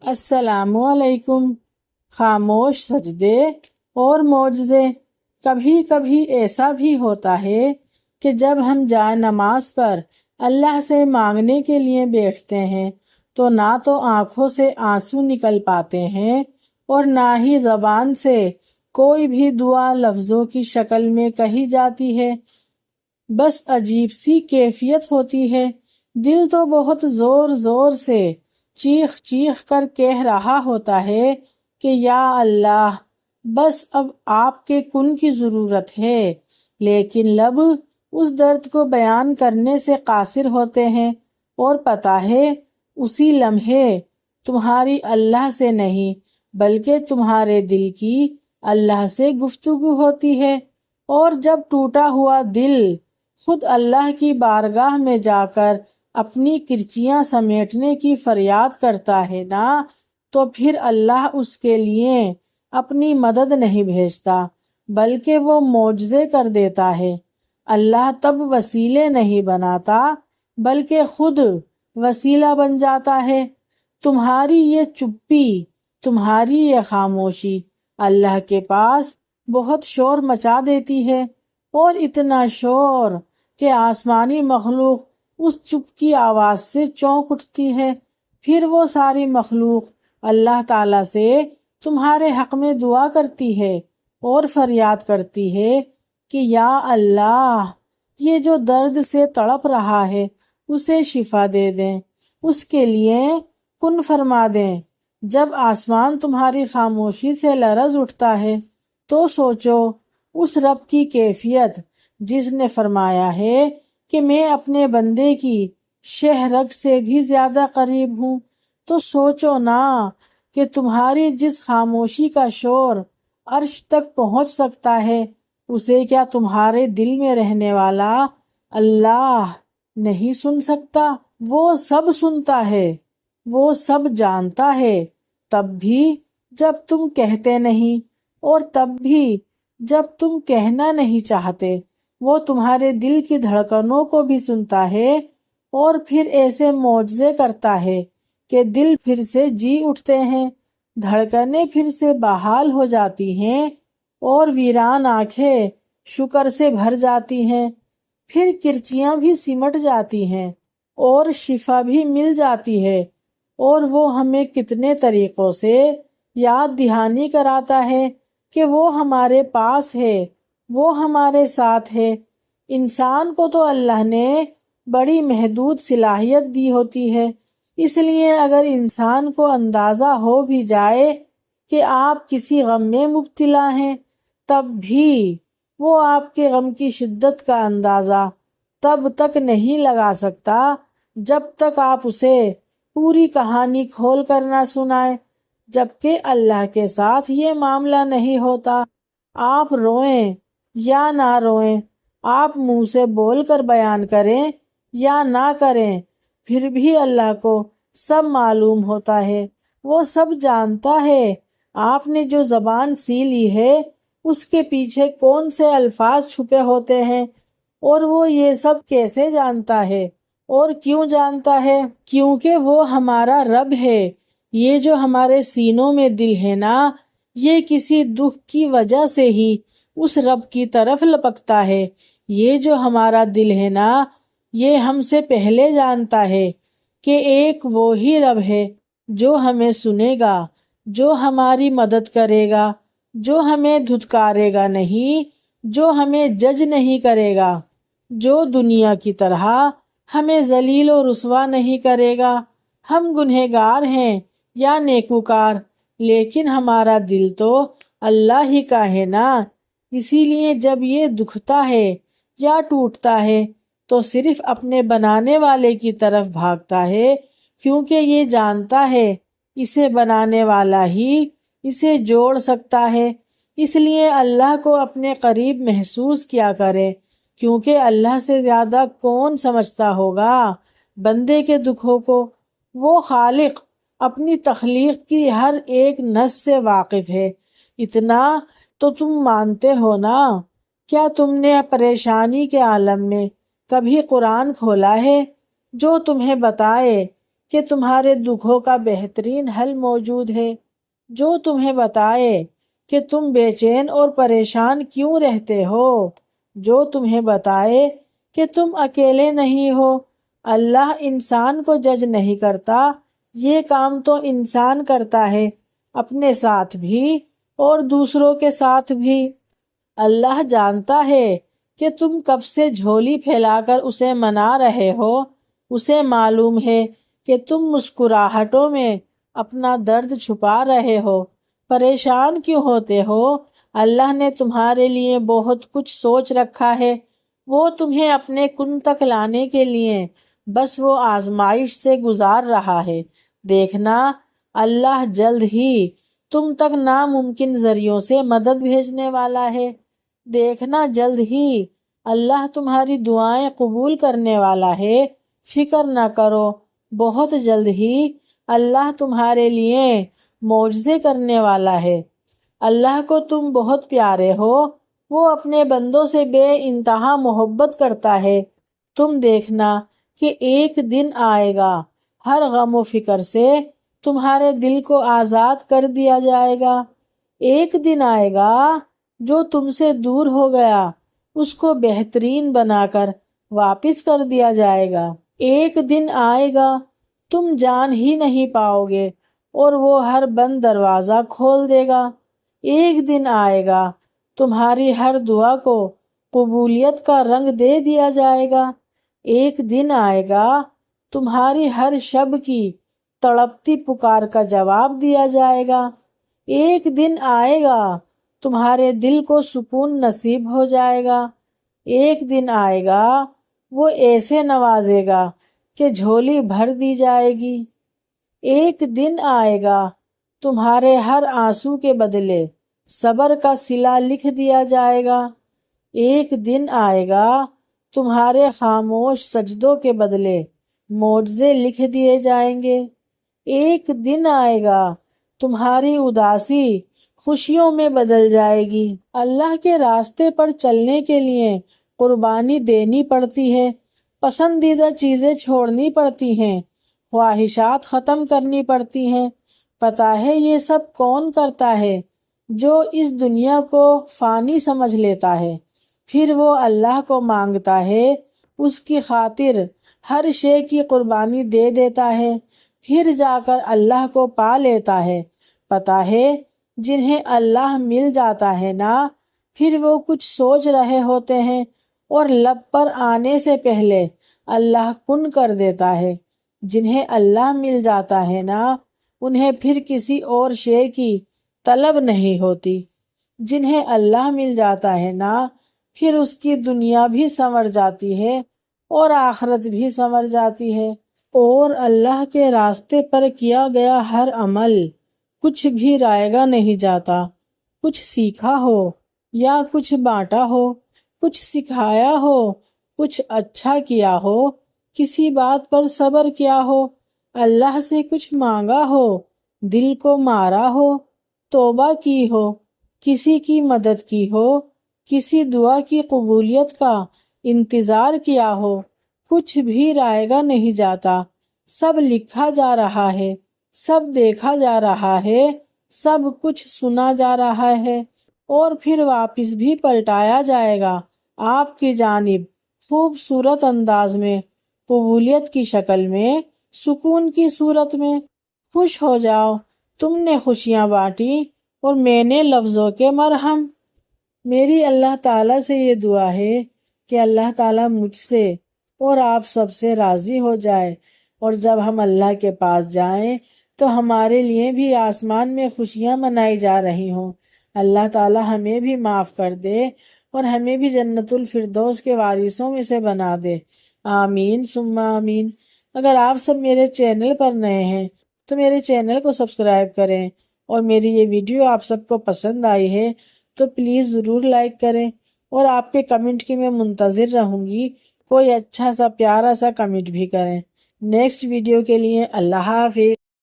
السلام علیکم۔ خاموش سجدے اور معجزے۔ کبھی کبھی ایسا بھی ہوتا ہے کہ جب ہم جائے نماز پر اللہ سے مانگنے کے لیے بیٹھتے ہیں تو نہ تو آنکھوں سے آنسو نکل پاتے ہیں اور نہ ہی زبان سے کوئی بھی دعا لفظوں کی شکل میں کہی جاتی ہے، بس عجیب سی کیفیت ہوتی ہے۔ دل تو بہت زور زور سے چیخ چیخ کر کہہ رہا ہوتا ہے کہ یا اللہ، بس اب آپ کے کن کی ضرورت ہے، لیکن لب اس درد کو بیان کرنے سے قاصر ہوتے ہیں، اور پتہ ہے اسی لمحے تمہاری اللہ سے نہیں بلکہ تمہارے دل کی اللہ سے گفتگو ہوتی ہے۔ اور جب ٹوٹا ہوا دل خود اللہ کی بارگاہ میں جا کر اپنی کرچیاں سمیٹنے کی فریاد کرتا ہے نا، تو پھر اللہ اس کے لیے اپنی مدد نہیں بھیجتا بلکہ وہ معجزے کر دیتا ہے۔ اللہ تب وسیلے نہیں بناتا بلکہ خود وسیلہ بن جاتا ہے۔ تمہاری یہ چپی، تمہاری یہ خاموشی اللہ کے پاس بہت شور مچا دیتی ہے، اور اتنا شور کہ آسمانی مخلوق اس چپ کی آواز سے چونک اٹھتی ہے۔ پھر وہ ساری مخلوق اللہ تعالی سے تمہارے حق میں دعا کرتی ہے اور فریاد کرتی ہے کہ یا اللہ، یہ جو درد سے تڑپ رہا ہے اسے شفا دے دیں، اس کے لیے کن فرما دیں۔ جب آسمان تمہاری خاموشی سے لرز اٹھتا ہے تو سوچو اس رب کی کیفیت جس نے فرمایا ہے کہ میں اپنے بندے کی شہ رگ سے بھی زیادہ قریب ہوں۔ تو سوچو نا کہ تمہاری جس خاموشی کا شور عرش تک پہنچ سکتا ہے، اسے کیا تمہارے دل میں رہنے والا اللہ نہیں سن سکتا؟ وہ سب سنتا ہے، وہ سب جانتا ہے، تب بھی جب تم کہتے نہیں، اور تب بھی جب تم کہنا نہیں چاہتے۔ وہ تمہارے دل کی دھڑکنوں کو بھی سنتا ہے، اور پھر ایسے معجزے کرتا ہے کہ دل پھر سے جی اٹھتے ہیں، دھڑکنیں پھر سے بحال ہو جاتی ہیں، اور ویران آنکھیں شکر سے بھر جاتی ہیں، پھر کرچیاں بھی سمٹ جاتی ہیں، اور شفا بھی مل جاتی ہے۔ اور وہ ہمیں کتنے طریقوں سے یاد دہانی کراتا ہے کہ وہ ہمارے پاس ہے، وہ ہمارے ساتھ ہے۔ انسان کو تو اللہ نے بڑی محدود صلاحیت دی ہوتی ہے، اس لیے اگر انسان کو اندازہ ہو بھی جائے کہ آپ کسی غم میں مبتلا ہیں، تب بھی وہ آپ کے غم کی شدت کا اندازہ تب تک نہیں لگا سکتا جب تک آپ اسے پوری کہانی کھول کر نہ سنائیں۔ جبکہ اللہ کے ساتھ یہ معاملہ نہیں ہوتا۔ آپ روئیں یا نہ روئیں، آپ منہ سے بول کر بیان کریں یا نہ کریں، پھر بھی اللہ کو سب معلوم ہوتا ہے، وہ سب جانتا ہے۔ آپ نے جو زبان سی لی ہے اس کے پیچھے کون سے الفاظ چھپے ہوتے ہیں، اور وہ یہ سب کیسے جانتا ہے اور کیوں جانتا ہے؟ کیونکہ وہ ہمارا رب ہے۔ یہ جو ہمارے سینوں میں دل ہے نا، یہ کسی دکھ کی وجہ سے ہی اس رب کی طرف لپکتا ہے۔ یہ جو ہمارا دل ہے نا، یہ ہم سے پہلے جانتا ہے کہ ایک وہی رب ہے جو ہمیں سنے گا، جو ہماری مدد کرے گا، جو ہمیں دھتکارے گا نہیں، جو ہمیں جج نہیں کرے گا، جو دنیا کی طرح ہمیں ذلیل و رسوا نہیں کرے گا۔ ہم گنہگار ہیں یا نیکوکار، لیکن ہمارا دل تو اللہ ہی کا ہے نا۔ اسی لیے جب یہ دکھتا ہے یا ٹوٹتا ہے تو صرف اپنے بنانے والے کی طرف بھاگتا ہے، کیونکہ یہ جانتا ہے اسے بنانے والا ہی اسے جوڑ سکتا ہے۔ اس لیے اللہ کو اپنے قریب محسوس کیا کرے، کیونکہ اللہ سے زیادہ کون سمجھتا ہوگا بندے کے دکھوں کو۔ وہ خالق اپنی تخلیق کی ہر ایک نس سے واقف ہے۔ اتنا تو تم مانتے ہو نا۔ کیا تم نے پریشانی کے عالم میں کبھی قرآن کھولا ہے جو تمہیں بتائے کہ تمہارے دکھوں کا بہترین حل موجود ہے، جو تمہیں بتائے کہ تم بے چین اور پریشان کیوں رہتے ہو، جو تمہیں بتائے کہ تم اکیلے نہیں ہو۔ اللہ انسان کو جج نہیں کرتا، یہ کام تو انسان کرتا ہے، اپنے ساتھ بھی اور دوسروں کے ساتھ بھی۔ اللہ جانتا ہے کہ تم کب سے جھولی پھیلا کر اسے منا رہے ہو، اسے معلوم ہے کہ تم مسکراہٹوں میں اپنا درد چھپا رہے ہو۔ پریشان کیوں ہوتے ہو؟ اللہ نے تمہارے لیے بہت کچھ سوچ رکھا ہے، وہ تمہیں اپنے کن تک لانے کے لیے بس وہ آزمائش سے گزار رہا ہے۔ دیکھنا اللہ جلد ہی تم تک ناممکن ذریعوں سے مدد بھیجنے والا ہے۔ دیکھنا جلد ہی اللہ تمہاری دعائیں قبول کرنے والا ہے۔ فکر نہ کرو، بہت جلد ہی اللہ تمہارے لیے معجزے کرنے والا ہے۔ اللہ کو تم بہت پیارے ہو، وہ اپنے بندوں سے بے انتہا محبت کرتا ہے۔ تم دیکھنا کہ ایک دن آئے گا، ہر غم و فکر سے تمہارے دل کو آزاد کر دیا جائے گا۔ ایک دن آئے گا جو تم سے دور ہو گیا، اس کو بہترین بنا کر واپس کر دیا جائے گا۔ ایک دن آئے گا تم جان ہی نہیں پاؤ گے اور وہ ہر بند دروازہ کھول دے گا۔ ایک دن آئے گا تمہاری ہر دعا کو قبولیت کا رنگ دے دیا جائے گا۔ ایک دن آئے گا تمہاری ہر شب کی تڑپتی پکار کا جواب دیا جائے گا۔ ایک دن آئے گا تمہارے دل کو سکون نصیب ہو جائے گا۔ ایک دن آئے گا وہ ایسے نوازے گا کہ جھولی بھر دی جائے گی۔ ایک دن آئے گا تمہارے ہر آنسو کے بدلے صبر کا صلہ لکھ دیا جائے گا۔ ایک دن آئے گا تمہارے خاموش سجدوں کے بدلے معجزے لکھ دیے جائیں گے۔ ایک دن آئے گا تمہاری اداسی خوشیوں میں بدل جائے گی۔ اللہ کے راستے پر چلنے کے لیے قربانی دینی پڑتی ہے، پسندیدہ چیزیں چھوڑنی پڑتی ہیں، خواہشات ختم کرنی پڑتی ہیں۔ پتہ ہے یہ سب کون کرتا ہے؟ جو اس دنیا کو فانی سمجھ لیتا ہے، پھر وہ اللہ کو مانگتا ہے، اس کی خاطر ہر شے کی قربانی دے دیتا ہے، پھر جا کر اللہ کو پا لیتا ہے۔ پتہ ہے جنہیں اللہ مل جاتا ہے نا، پھر وہ کچھ سوچ رہے ہوتے ہیں اور لب پر آنے سے پہلے اللہ کن کر دیتا ہے۔ جنہیں اللہ مل جاتا ہے نا، انہیں پھر کسی اور شے کی طلب نہیں ہوتی۔ جنہیں اللہ مل جاتا ہے نا، پھر اس کی دنیا بھی سنور جاتی ہے اور آخرت بھی سنور جاتی ہے۔ اور اللہ کے راستے پر کیا گیا ہر عمل کچھ بھی رائگاں نہیں جاتا۔ کچھ سیکھا ہو یا کچھ بانٹا ہو، کچھ سکھایا ہو، کچھ اچھا کیا ہو، کسی بات پر صبر کیا ہو، اللہ سے کچھ مانگا ہو، دل کو مارا ہو، توبہ کی ہو، کسی کی مدد کی ہو، کسی دعا کی قبولیت کا انتظار کیا ہو، کچھ بھی رائگاں نہیں جاتا۔ سب لکھا جا رہا ہے، سب دیکھا جا رہا ہے، سب کچھ سنا جا رہا ہے، اور پھر واپس بھی پلٹایا جائے گا آپ کی جانب، خوبصورت انداز میں، قبولیت کی شکل میں، سکون کی صورت میں۔ خوش ہو جاؤ، تم نے خوشیاں بانٹی اور میں نے لفظوں کے مرہم۔ میری اللہ تعالیٰ سے یہ دعا ہے کہ اللہ تعالیٰ مجھ سے اور آپ سب سے راضی ہو جائے، اور جب ہم اللہ کے پاس جائیں تو ہمارے لیے بھی آسمان میں خوشیاں منائی جا رہی ہوں۔ اللہ تعالیٰ ہمیں بھی معاف کر دے اور ہمیں بھی جنت الفردوس کے وارثوں میں سے بنا دے۔ آمین ثم آمین۔ اگر آپ سب میرے چینل پر نئے ہیں تو میرے چینل کو سبسکرائب کریں، اور میری یہ ویڈیو آپ سب کو پسند آئی ہے تو پلیز ضرور لائک کریں، اور آپ کے کمنٹ کی میں منتظر رہوں گی۔ کوئی اچھا سا پیارا سا کمنٹ بھی کریں۔ نیکسٹ ویڈیو کے لیے اللہ حافظ۔